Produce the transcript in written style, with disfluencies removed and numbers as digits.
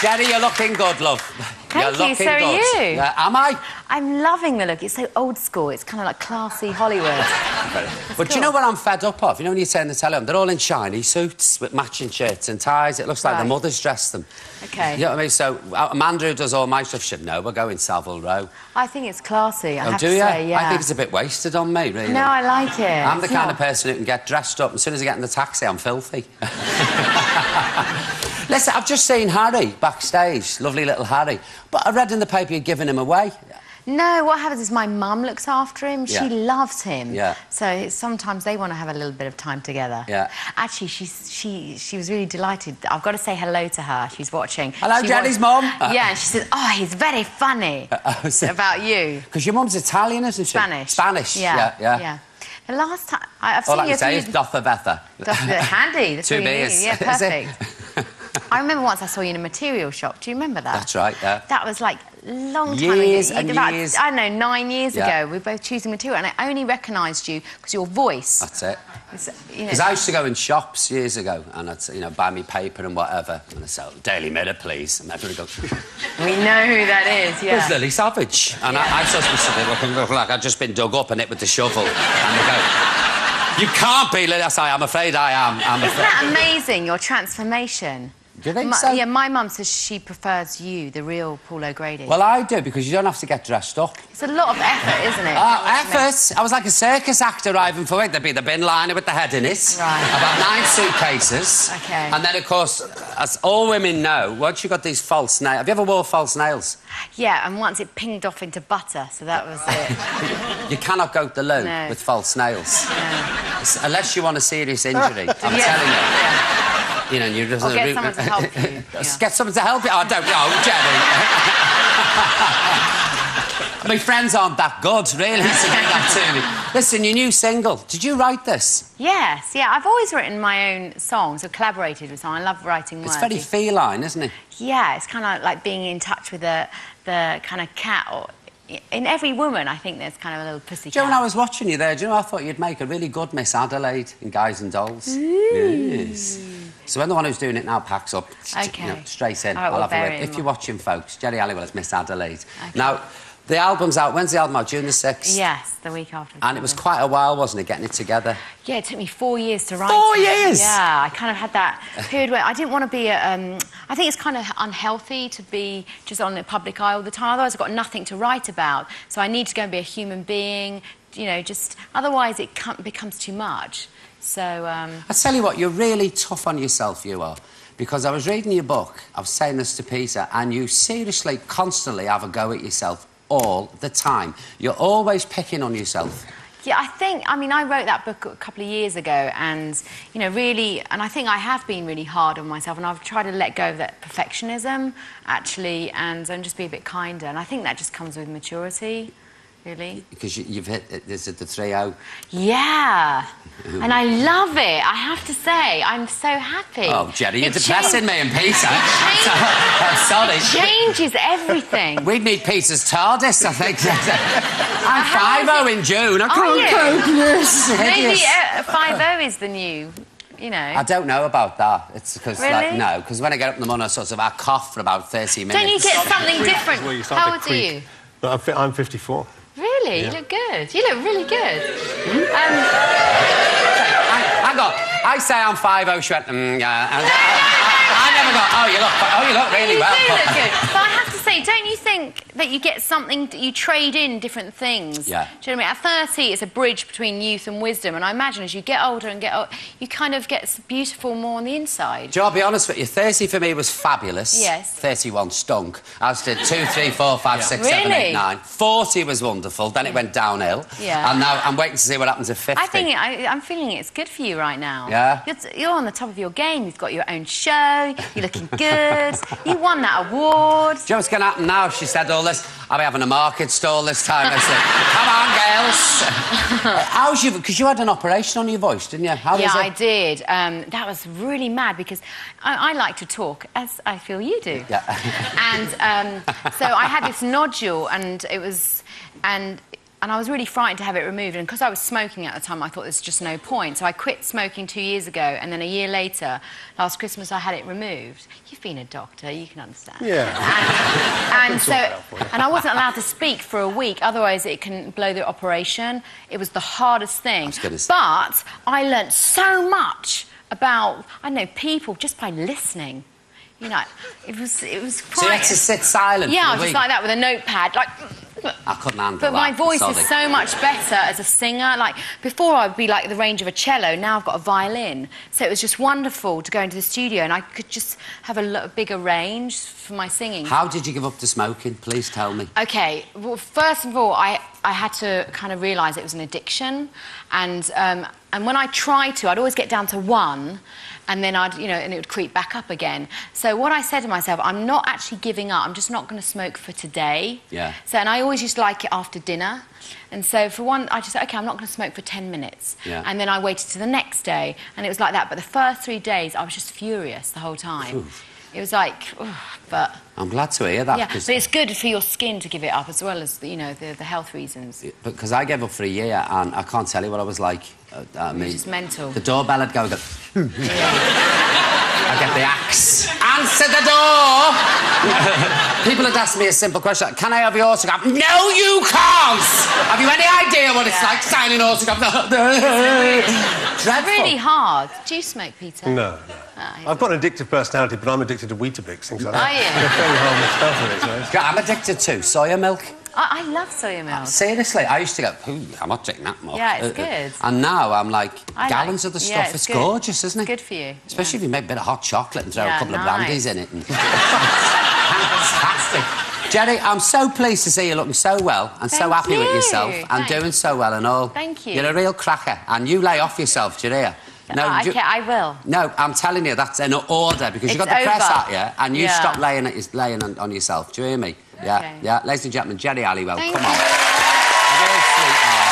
Geri, you're looking good, love. Thank you, so are you. Yeah, am I? I'm loving the look. It's so old school. It's kind of like classy Hollywood. But do you know what I'm fed up of? You know when you turn the telly on, they're all in shiny suits with matching shirts and ties. It looks like the mothers dressed them. OK. You know what I mean? So Amanda, who does all my stuff, should know. We're going Savile Row. I think it's classy, I have to say, yeah. I think it's a bit wasted on me, really. No, I like it. I'm the kind of person who can get dressed up, and as soon as I get in the taxi, I'm filthy. Listen, I've just seen Harry backstage, lovely little Harry, but I read in the paper you'd given him away. No, what happens is my mum looks after him. Yeah. She loves him. Yeah. So sometimes they want to have a little bit of time together. Yeah. Actually, she was really delighted. I've got to say hello to her. She's watching. Hello, Jenny's mum. Yeah, and she said, "Oh, he's very funny." About you. Because your mum's Italian, isn't she? Spanish. Spanish. Yeah. The last time I've seen all I you... can say is Dotha Betha. Handy. That's 2 really beers. Yeah, perfect. I remember once I saw you in a material shop. Do you remember that? That's right, yeah. That was, like, a long time years ago. And about, years. I don't know, 9 years ago. We were both choosing material, and I only recognised you because your voice. That's it. Because I used to go in shops years ago and I'd, you know, buy me paper and whatever, and I'd say, Daily Mirror, please. And everybody goes... We know who that is, yeah. It's Lily Savage. And I just was sitting looking like I'd just been dug up and hit with the shovel. And they go, you can't be Lily. I say, I'm afraid I am. Isn't that amazing, your transformation? Do you think so? Yeah, my mum says she prefers you, the real Paul O'Grady. Well, I do, because you don't have to get dressed up. It's a lot of effort, isn't it? Oh, effort? I was like a circus actor arriving for it. There'd be the bin liner with the head in it. Right. About 9 suitcases. OK. And then, of course, as all women know, once you've got these false nails... Have you ever wore false nails? Yeah, and once it pinged off into butter, so that was it. You cannot go to the loo with false nails. No. Unless you want a serious injury, I'm telling you. Yeah. You know, you just... Or get someone to help you. Get someone to help you? Oh, don't... Oh, Jenny. My friends aren't that good, really, to do that to me. Listen, your new single, did you write this? Yes, yeah. I've always written my own songs. I've collaborated with someone. I love writing words. It's very feline, isn't it? Yeah, it's kind of like being in touch with the kind of cat. Or, in every woman, I think there's kind of a little pussy cat. Do you know, when I was watching you there, do you know, I thought you'd make a really good Miss Adelaide in Guys and Dolls. Ooh. Yes. So when the one who's doing it now packs up, you know, straight in, I'll have a word. If you're watching, folks, Geri Halliwell is Miss Adelaide. Okay. Now, the album's out. When's the album out? June the 6th? Yes, the week after. And it was quite a while, wasn't it, getting it together? Yeah, it took me 4 years to write 4 years? Yeah, I kind of had that period where I didn't want to be... I think it's kind of unhealthy to be just on the public eye all the time. Otherwise, I've got nothing to write about. So I need to go and be a human being, you know, just... Otherwise, it becomes too much. So... I tell you what, you're really tough on yourself, you are. Because I was reading your book, I was saying this to Peter, and you seriously, constantly have a go at yourself all the time. You're always picking on yourself. Yeah, I mean, I wrote that book a couple of years ago and, you know, really... And I think I have been really hard on myself and I've tried to let go of that perfectionism, actually, and just be a bit kinder. And I think that just comes with maturity, really. Because you've hit... Is it the 3-0? Yeah. And I love it, I have to say. I'm so happy. Oh, Geri, you're depressing me and Peter. I'm sorry. It changes everything. We'd need Peter's TARDIS, I think. I'm 5-0 in June. I can't cope this. Maybe 5-0 is the new... You know. I don't know about that. It's because, really? like, no, because when I get up in the morning, I cough for about 30 minutes. Don't you get something different? How old are you? I'm 54. Really? Yeah. You look good. You look really good. Hang on. I say I'm 5'0", she went, yeah. I never got, you look really well. You do look good. But I have to say, don't you think that you get something, you trade in different things? Yeah. Do you know what I mean? At 30, it's a bridge between youth and wisdom, and I imagine as you get older and get older, you kind of get beautiful more on the inside. Do you know, I'll be honest with you, 30 for me was fabulous. Yes. 31 stunk. As did 2, 3, 4, 5, 6, 7, 8, 9. 40 was wonderful, then it went downhill. Yeah. And now I'm waiting to see what happens at 50. I'm feeling it's good for you right now. Yeah? You're on the top of your game, you've got your own show, you're looking good, you won that award. Do you know what's going to happen now? She said all this. I'll be having a market stall this time. I said, come on, girls. How's you... Because you had an operation on your voice, didn't you? How yeah, was it? I did. That was really mad because I like to talk, as I feel you do. Yeah. And so I had this nodule and it was... And I was really frightened to have it removed, and because I was smoking at the time, I thought there's just no point. So I quit smoking 2 years ago, and then a year later, last Christmas, I had it removed. You've been a doctor, you can understand. Yeah. And I wasn't allowed to speak for a week, otherwise it can blow the operation. It was the hardest thing. But I learnt so much about, I don't know, people just by listening. You know, it was quite... So you had to sit silent Yeah, for a I was just week. like that with a notepad, like... I couldn't handle But that. my voice is so much better as a singer. Like, before I'd be like the range of a cello, now I've got a violin. So it was just wonderful to go into the studio and I could just have a bigger range for my singing. How did you give up to smoking? Please tell me. OK, well, first of all, I had to kind of realise it was an addiction. And when I tried to, I'd always get down to 1, and then I'd, you know, and it would creep back up again. So what I said to myself, I'm not actually giving up. I'm just not going to smoke for today. Yeah. So, and I always used to like it after dinner. And so for one, I just said, OK, I'm not going to smoke for 10 minutes. Yeah. And then I waited to the next day, and it was like that. But the first 3 days, I was just furious the whole time. Oof. It was like, but... I'm glad to hear that. Yeah, but it's good for your skin to give it up, as well as, you know, the health reasons. Because I gave up for a year, and I can't tell you what I was like. I mean, just mental. The doorbell would go, I get the axe. Answer the door! People had asked me a simple question, can I have your autograph? No, you can't! Have you any idea what it's like signing an autograph? Dreadful. Really hard. Do you smoke, Peter? No. I've got an addictive personality, but I'm addicted to Weetabix, things like that. Are you? They're very harmless stuff, isn't it? I'm addicted to soya milk. I love soya milk. Seriously, I used to go, I'm not drinking that much. Yeah, it's good. And now I'm like, gallons of the stuff. Yeah, it's gorgeous, isn't it? It's good for you. Especially if you make a bit of hot chocolate and throw a couple of brandies in it. And... Fantastic. Geri, I'm so pleased to see you looking so well and so happy with yourself and doing so well and all. Thank you. You're a real cracker. And you lay off yourself, do you hear? No, I will. No, I'm telling you, that's an order, because you've got the press at you and you stop laying on yourself. Do you hear me? Yeah, Okay. yeah. Ladies and gentlemen, Geri Halliwell, Thank come you. on. A real sweetheart.